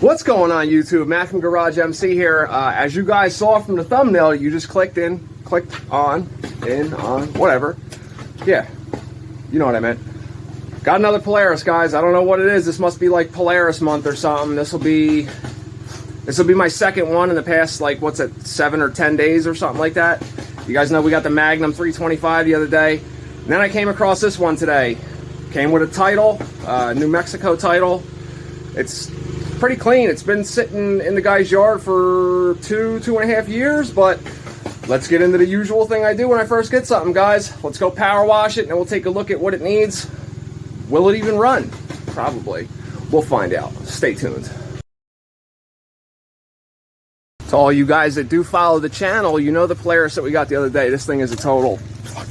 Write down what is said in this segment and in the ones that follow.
What's going on YouTube? Matt from GarageMC here. As you guys saw from the thumbnail, you just clicked on, whatever. Yeah, you know what I meant. Got another Polaris, guys. I don't know what it is. This must be like Polaris month or something. This will be my second one in the past, like, what's it, 7 or 10 days or something like that. You guys know we got the Magnum 325 the other day. And then I came across this one today. Came with a title, New Mexico title. It's pretty clean. It's been sitting in the guy's yard for two and a half years, but let's get into the usual thing I do when I first get something, guys. Let's go power wash it, and then we'll take a look at what it needs. Will it even run? Probably. We'll find out. Stay tuned. To all you guys that do follow the channel, you know the Polaris that we got the other day. This thing is a total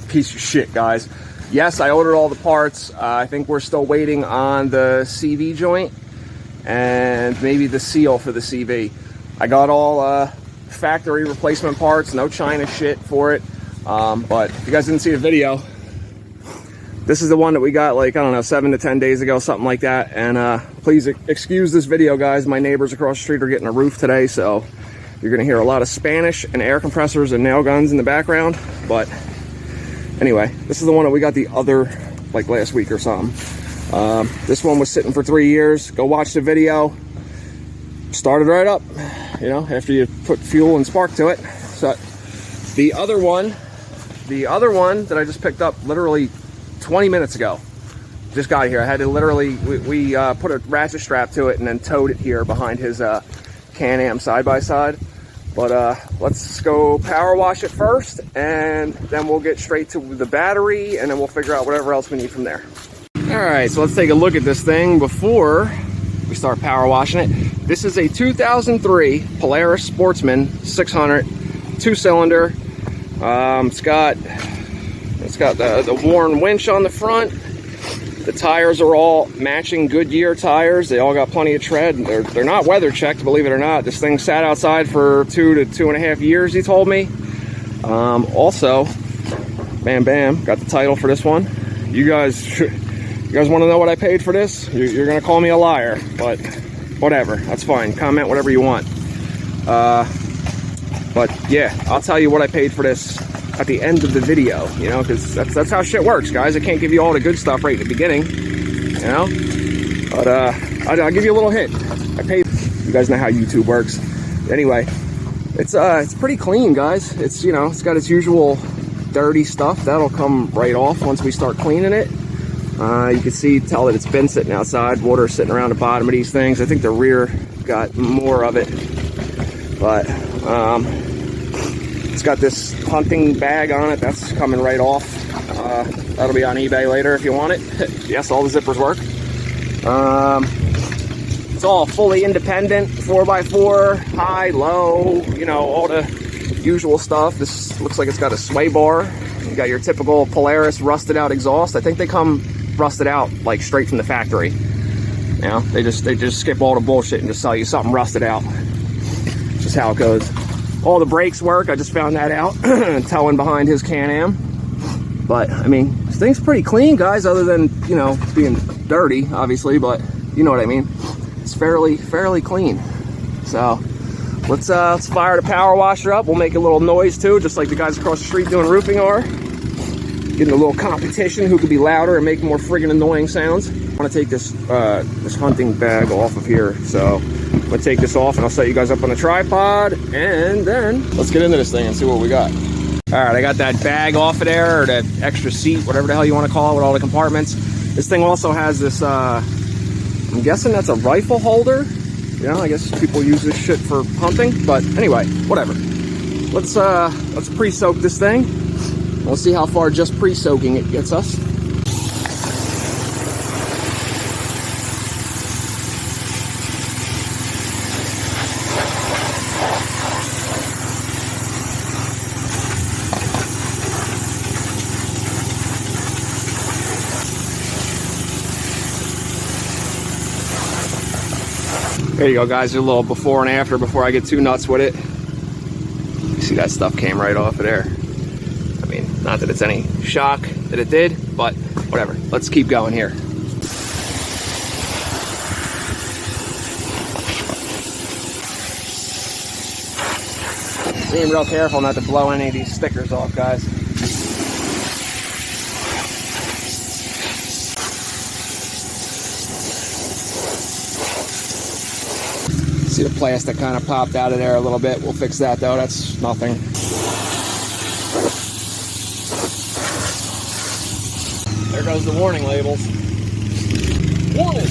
piece of shit, guys. Yes, I ordered all the parts. I think we're still waiting on the CV joint and maybe the seal for the CV. I got all factory replacement parts, no China shit for it. But if you guys didn't see the video, this is the one that we got, like, I don't know, 7 to 10 days ago, something like that. And please excuse this video, guys. My neighbors across the street are getting a roof today, so you're gonna hear a lot of Spanish and air compressors and nail guns in the background. But anyway, this is the one that we got the other, like, last week or something. This one was sitting for 3 years. Go watch the video. Started right up, you know, after you put fuel and spark to it. So the other one that I just picked up literally 20 minutes ago, just got here. I had to literally, we put a ratchet strap to it and then towed it here behind his Can-Am side-by-side. But let's go power wash it first, and then we'll get straight to the battery, and then we'll figure out whatever else we need from there. All right, so let's take a look at this thing before we start power washing it. This is a 2003 Polaris Sportsman 600 2-cylinder. It's got the worn winch on the front. The tires are all matching Goodyear tires. They all got plenty of tread. They're not weather checked, believe it or not. This thing sat outside for 2 to 2.5 years, he told me. Also, bam, got the title for this one. You guys want to know what I paid for this? You're going to call me a liar, but whatever. That's fine. Comment whatever you want. But yeah, I'll tell you what I paid for this at the end of the video, you know, because that's how shit works, guys. I can't give you all the good stuff right at the beginning, you know, but I'll give you a little hint. I paid. You guys know how YouTube works. Anyway, it's pretty clean, guys. It's, you know, it's got its usual dirty stuff that'll come right off once we start cleaning it. You can tell that it's been sitting outside. Water sitting around the bottom of these things. I think the rear got more of it, but it's got this hunting bag on it. That's coming right off. That'll be on eBay later if you want it. Yes, all the zippers work. It's all fully independent, 4x4, high, low, you know, all the usual stuff. This looks like it's got a sway bar. You got your typical Polaris rusted out exhaust. I think they come rusted out, like, straight from the factory. You know, they just skip all the bullshit and just sell you something rusted out. It's just how it goes. All the brakes work. I just found that out towing behind his Can-Am. But I mean, this thing's pretty clean, guys, other than, you know, being dirty, obviously, but you know what I mean. It's fairly clean. So let's fire the power washer up. We'll make a little noise too, just like the guys across the street doing roofing are. Getting a little competition who could be louder and make more friggin' annoying sounds. I want to take this this hunting bag off of here, so I'm gonna take this off and I'll set you guys up on the tripod, and then let's get into this thing and see what we got. All right, I got that bag off of there, or that extra seat, whatever the hell you want to call it, with all the compartments. This thing also has this, I'm guessing that's a rifle holder. You know, I guess people use this shit for hunting, but anyway, whatever. Let's pre-soak this thing. We'll see how far just pre-soaking it gets us. There you go, guys. A little before and after before I get too nuts with it. You see that stuff came right off of there. I mean, not that it's any shock that it did, but whatever. Let's keep going here. Being real careful not to blow any of these stickers off, guys. See the plastic kind of popped out of there a little bit. We'll fix that though, that's nothing. There goes the warning labels. Warning!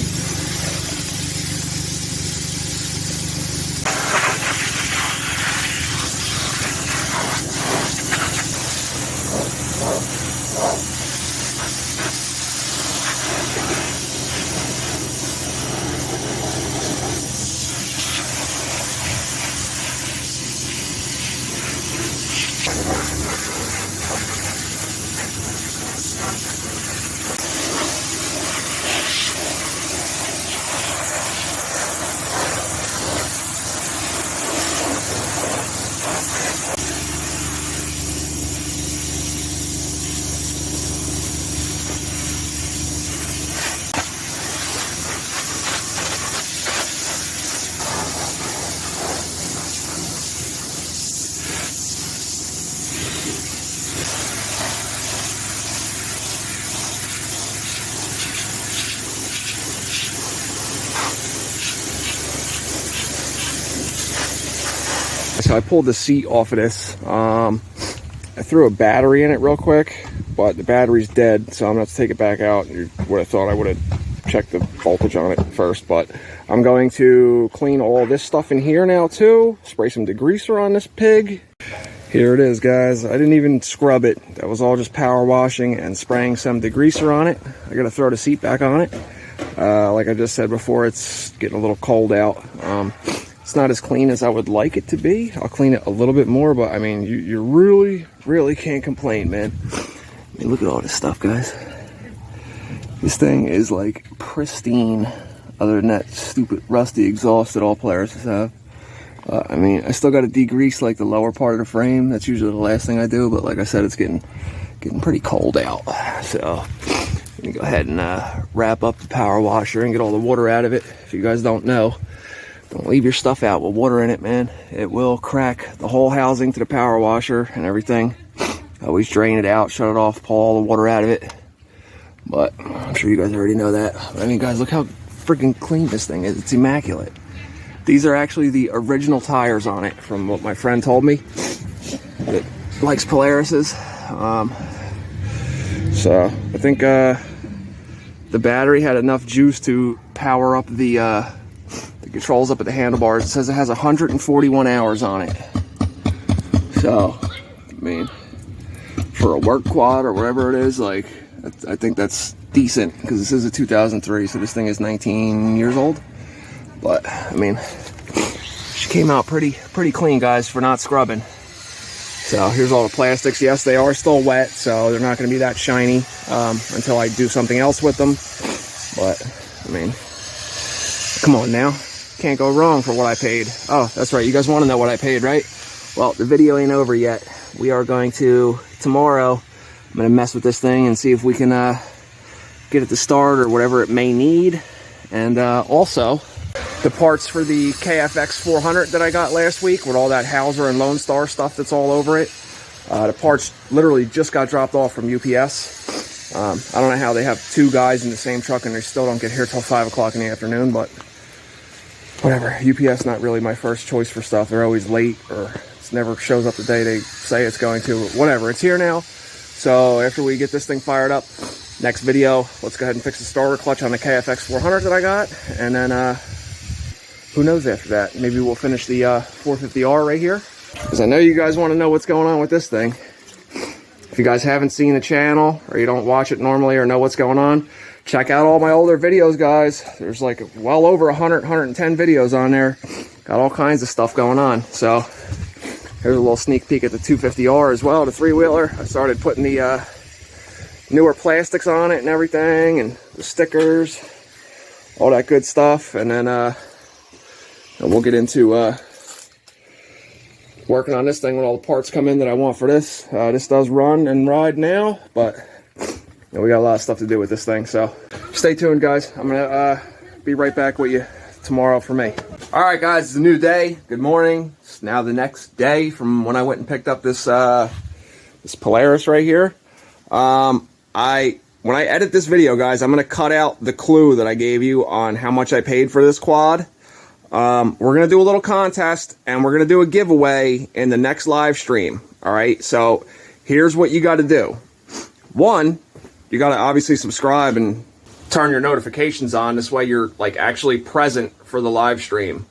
So I pulled the seat off of this. I threw a battery in it real quick, but the battery's dead, so I'm gonna have to take it back out. You would have thought I would have checked the voltage on it first, but I'm going to clean all this stuff in here now too. Spray some degreaser on this pig. Here it is, guys. I didn't even scrub it. That was all just power washing and spraying some degreaser on it. I gotta throw the seat back on it. Like I just said before, it's getting a little cold out. It's not as clean as I would like it to be. I'll clean it a little bit more, but I mean, you really can't complain, man. I mean, look at all this stuff, guys. This thing is like pristine, other than that stupid rusty exhaust that all Polaris have. I mean, I still got to degrease like the lower part of the frame. That's usually the last thing I do, but like I said, it's getting pretty cold out. So let me go ahead and wrap up the power washer and get all the water out of it. If you guys don't know, don't leave your stuff out with water in it, man. It will crack the whole housing to the power washer and everything. Always drain it out, shut it off, pull all the water out of it. But I'm sure you guys already know that. I mean, guys, look how freaking clean this thing is. It's immaculate. These are actually the original tires on it, from what my friend told me that likes Polaris's. So I think the battery had enough juice to power up the controls up at the handlebars. It says it has 141 hours on it. So, I mean, for a work quad or whatever it is, like, I think that's decent, because this is a 2003, so this thing is 19 years old. But, I mean, she came out pretty clean, guys, for not scrubbing. So, here's all the plastics. Yes, they are still wet, so they're not going to be that shiny until I do something else with them. But, I mean, come on now. Can't go wrong for what I paid. Oh, that's right. You guys want to know what I paid, right? Well, the video ain't over yet. We are going to, tomorrow, I'm going to mess with this thing and see if we can get it to start or whatever it may need. And also, the parts for the KFX 400 that I got last week with all that Hauser and Lone Star stuff that's all over it. The parts literally just got dropped off from UPS. I don't know how they have two guys in the same truck and they still don't get here till 5 o'clock in the afternoon, but whatever. UPS not really my first choice for stuff. They're always late, or it never shows up the day they say it's going to. Whatever, it's here now. So after we get this thing fired up, next video, let's go ahead and fix the starter clutch on the KFX 400 that I got. And then who knows after that? Maybe we'll finish the 450R right here, because I know you guys want to know what's going on with this thing. If you guys haven't seen the channel, or you don't watch it normally or know what's going on, check out all my older videos, guys. There's like well over 110 videos on there. Got all kinds of stuff going on. So here's a little sneak peek at the 250R as well, the three-wheeler. I started putting the newer plastics on it and everything, and the stickers, all that good stuff. And then we'll get into working on this thing when all the parts come in that I want for this. This does run and ride now, but we got a lot of stuff to do with this thing. So stay tuned, guys. I'm gonna be right back with you tomorrow for me. All right, guys, it's a new day. Good morning. It's now the next day from when I went and picked up this this Polaris right here. When I edit this video, guys, I'm going to cut out the clue that I gave you on how much I paid for this quad. We're going to do a little contest, and we're going to do a giveaway in the next live stream. All right, so here's what you got to do. One, you got to obviously subscribe and turn your notifications on. This way you're like actually present for the live stream.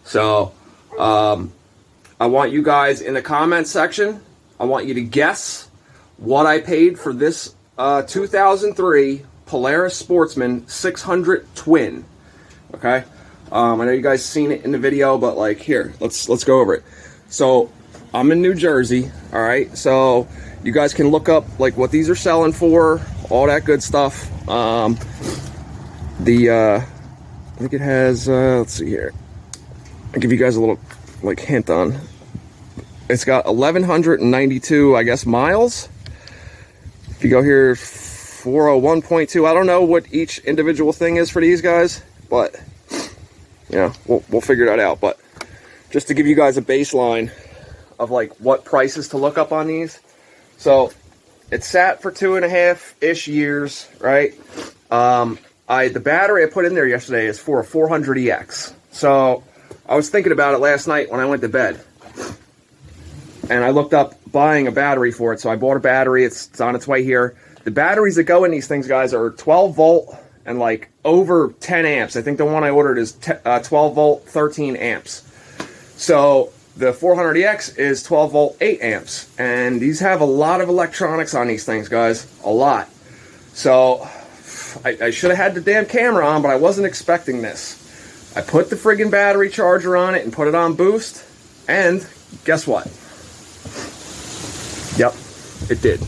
So I want you guys in the comment section, I want you to guess what I paid for this 2003 Polaris Sportsman 600 twin. Okay, I know you guys seen it in the video, but like here, let's go over it. So I'm in New Jersey. All right, so you guys can look up like what these are selling for, all that good stuff. I think it has, let's see here. I'll give you guys a little like hint on. It's got 1,192, I guess, miles. If you go here, 401.2. I don't know what each individual thing is for these guys, but yeah, we'll figure that out. But just to give you guys a baseline of like what prices to look up on these. So it sat for 2.5-ish years, right? The battery I put in there yesterday is for a 400EX. So I was thinking about it last night when I went to bed. And I looked up buying a battery for it. So I bought a battery. It's on its way here. The batteries that go in these things, guys, are 12 volt and like over 10 amps. I think the one I ordered is 12 volt, 13 amps. So the 400EX is 12 volt, 8 amps. And these have a lot of electronics on these things, guys. A lot. So I should have had the damn camera on, but I wasn't expecting this. I put the friggin' battery charger on it and put it on boost, and guess what? Yep, it did.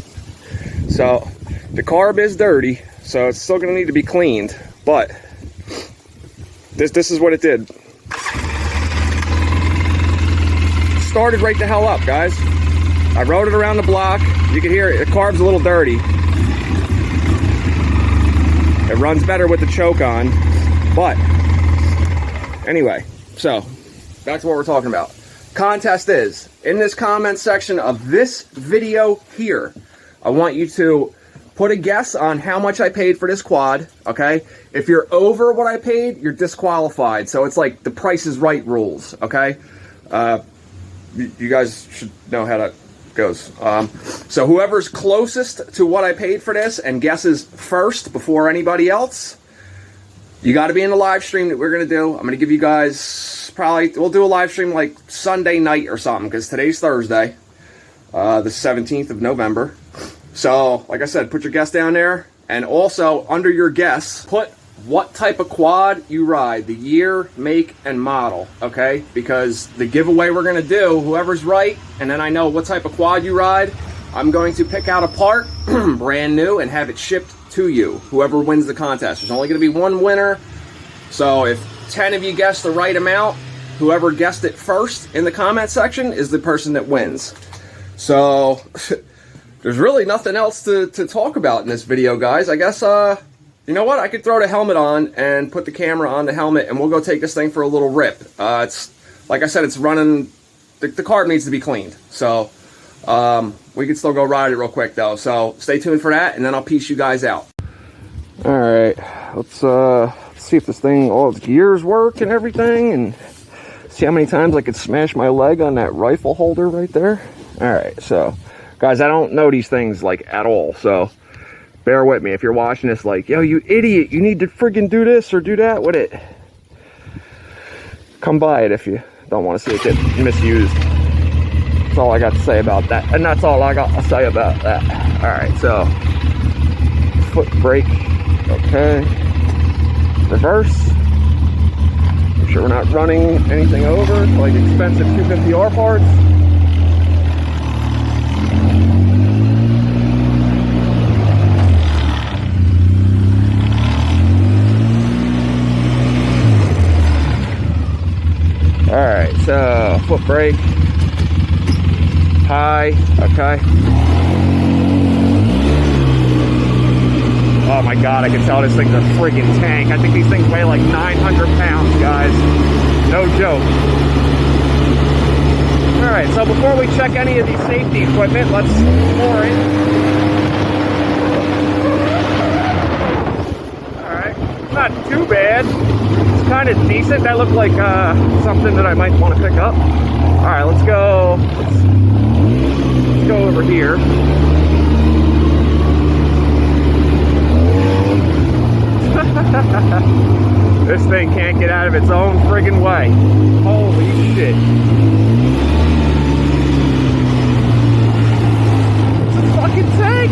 So the carb is dirty, so it's still gonna need to be cleaned, but this is what it did. Started right the hell up, guys. I rode it around the block. You can hear it, the carb's a little dirty. It runs better with the choke on, but anyway, so back to what we're talking about. Contest is in this comment section of this video here. I want you to put a guess on how much I paid for this quad, okay? If you're over what I paid, you're disqualified. So it's like the Price is Right rules, okay? You guys should know how that goes. So whoever's closest to what I paid for this and guesses first before anybody else, you got to be in the live stream that we're going to do. I'm going to give you guys we'll do a live stream like Sunday night or something, because today's Thursday, the 17th of November. So like I said, put your guess down there, and also under your guess, put what type of quad you ride, the year, make, and model, okay? Because the giveaway we're gonna do, whoever's right, and then I know what type of quad you ride, I'm going to pick out a part, brand new, and have it shipped to you, whoever wins the contest. There's only gonna be one winner, so if 10 of you guess the right amount, whoever guessed it first in the comment section is the person that wins. So, there's really nothing else to talk about in this video, guys. I guess, you know what? I could throw the helmet on and put the camera on the helmet, and we'll go take this thing for a little rip. It's like I said, it's running. The carb needs to be cleaned, so we can still go ride it real quick though. So stay tuned for that, and then I'll piece you guys out. All right, let's see if this thing, all its gears work and everything, and see how many times I could smash my leg on that rifle holder right there. All right, so guys, I don't know these things like at all, so bear with me if you're watching this like, yo, you idiot, you need to friggin' do this or do that with it. Come by it if you don't want to see it get misused. That's all I got to say about that. And that's all I got to say about that. Alright, so foot brake. Okay. Reverse. Make sure we're not running anything over, like expensive 250R parts. Alright, so foot brake, high, okay. Oh my God, I can tell this thing's a friggin' tank. I think these things weigh like 900 pounds, guys. No joke. All right, so before we check any of these safety equipment, let's pour it. All right, not too bad. It's kind of decent. That looked like something that I might want to pick up. All right, let's go over here. This thing can't get out of its own friggin' way. Holy shit. It's a fucking tank.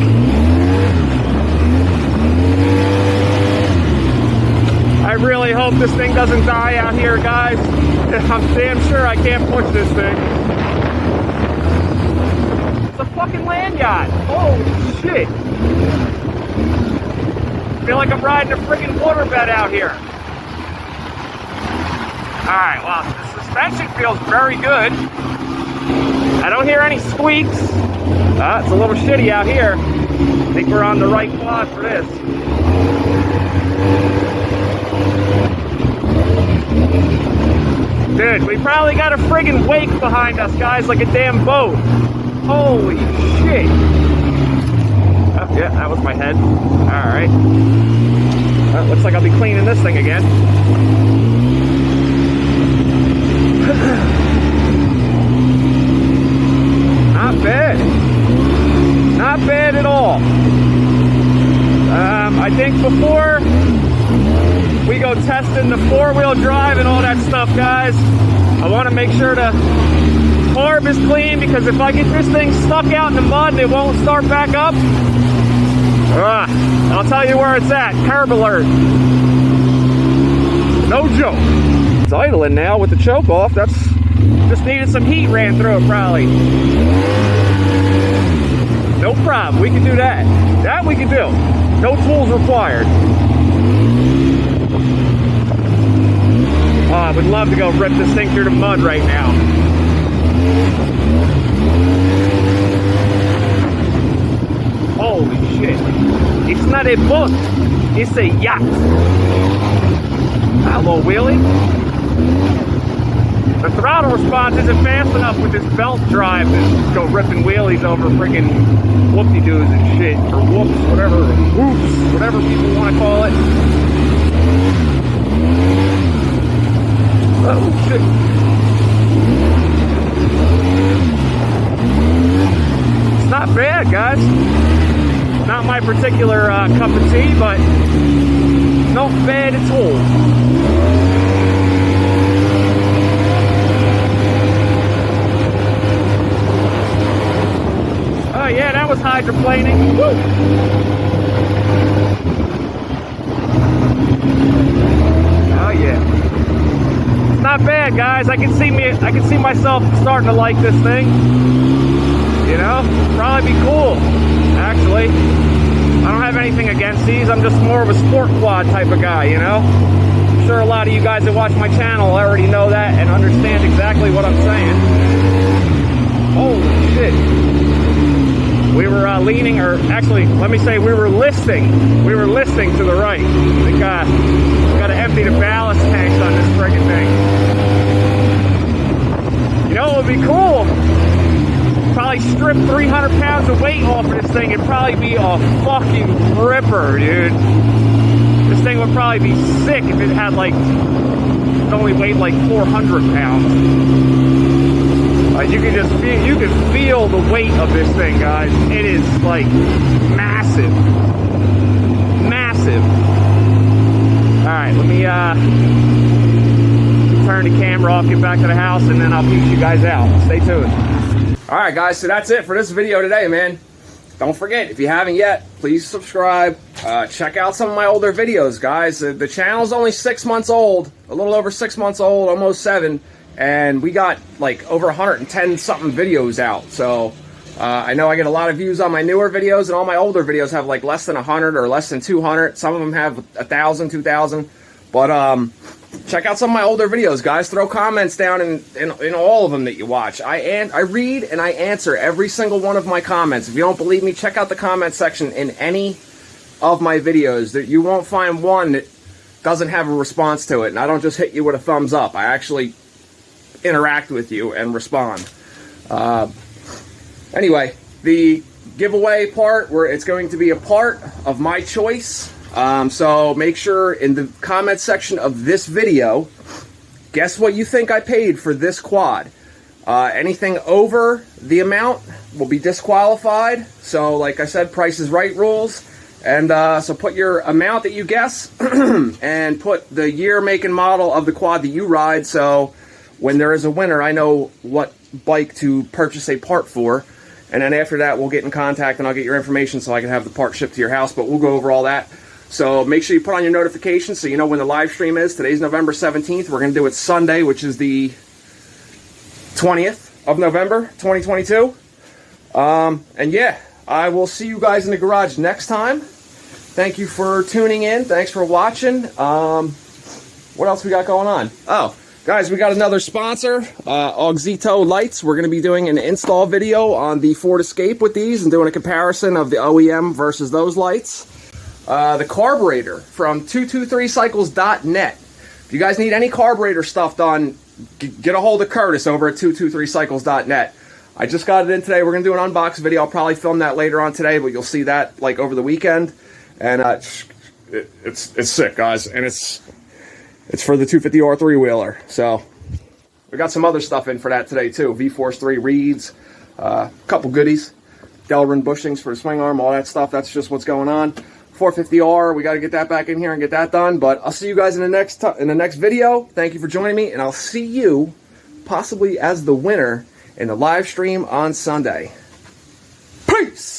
I really hope this thing doesn't die out here, guys. I'm damn sure I can't push this thing. It's a fucking land yacht. Holy shit. I feel like I'm riding a friggin' waterbed out here. Alright, well, the suspension feels very good. I don't hear any squeaks. It's a little shitty out here. I think we're on the right quad for this. Dude, we probably got a friggin' wake behind us, guys, like a damn boat. Holy shit. Oh, yeah, that was my head. Alright. Looks like I'll be cleaning this thing again. Not bad. Not bad at all. I think before we go testing the four-wheel drive and all that stuff, guys, I want to make sure the carb is clean, because if I get this thing stuck out in the mud and it won't start back up, I'll tell you where it's at. Carb alert. No joke. It's idling now with the choke off. That's just needed some heat ran through it probably. No problem. We can do that. That we can do. No tools required. Oh, I would love to go rip this thing through the mud right now. Holy shit. It's not a boat. It's a yacht. A little wheelie. The throttle response isn't fast enough with this belt drive to go ripping wheelies over friggin' whoop-de-doos and shit. Or whoops, whatever. Whoops, whatever people want to call it. Oh, shit. It's not bad, guys. Not my particular cup of tea, but not bad at all. Oh yeah, that was hydroplaning. Woo! Oh yeah. It's not bad, guys. I can see myself starting to like this thing. You know, probably be cool. Actually, I don't have anything against these. I'm just more of a sport quad type of guy, you know? I'm sure a lot of you guys that watch my channel already know that and understand exactly what I'm saying. Holy shit. We were leaning, or actually, let me say we were listing. We were listing to the right. I think got to empty the ballast tanks on this friggin' thing. You know what would be cool? Probably strip 300 pounds of weight off of this thing. It'd probably be a fucking ripper, dude. This thing would probably be sick if it had like, it only weighed like 400 pounds. You can just feel, you can feel the weight of this thing, guys. It is like massive, massive. All right, let me turn the camera off, get back to the house, and then I'll peace you guys out. Stay tuned. All right, guys, so that's it for this video today, man. Don't forget, if you haven't yet, please subscribe. Check out some of my older videos, guys. The channel's only 6 months old, a little over 6 months old, almost 7. And we got like over 110 something videos out. So I know I get a lot of views on my newer videos, and all my older videos have like less than 100 or less than 200. Some of them have 1,000, 2,000. But check out some of my older videos, guys. Throw comments down in all of them that you watch. I read and I answer every single one of my comments. If you don't believe me, check out the comment section in any of my videos, that you won't find one that doesn't have a response to it. And I don't just hit you with a thumbs up. I actually interact with you and respond. Anyway, the giveaway part, where it's going to be a part of my choice. So make sure in the comment section of this video, guess what you think I paid for this quad. Anything over the amount will be disqualified. So like I said, Price is Right rules. And so put your amount that you guess and put the year, make, and model of the quad that you ride. So when there is a winner, I know what bike to purchase a part for. And then after that, we'll get in contact and I'll get your information so I can have the part shipped to your house. But we'll go over all that. So make sure you put on your notifications so you know when the live stream is. Today's November 17th. We're going to do it Sunday, which is the 20th of November, 2022. And yeah, I will see you guys in the garage next time. Thank you for tuning in. Thanks for watching. What else we got going on? Oh, guys, we got another sponsor, Auxito Lights. We're going to be doing an install video on the Ford Escape with these and doing a comparison of the OEM versus those lights. The carburetor from 223cycles.net. If you guys need any carburetor stuff done, get a hold of Curtis over at 223cycles.net. I just got it in today. We're going to do an unbox video. I'll probably film that later on today, but you'll see that like over the weekend. And it's sick, guys. And it's for the 250R three-wheeler. So we got some other stuff in for that today too. V-Force 3 reeds, a couple goodies, Delrin bushings for the swing arm, all that stuff. That's just what's going on. 450R, we got to get that back in here and get that done. But I'll see you guys in the next video. Thank you for joining me, and I'll see you possibly as the winner in the live stream on Sunday. Peace!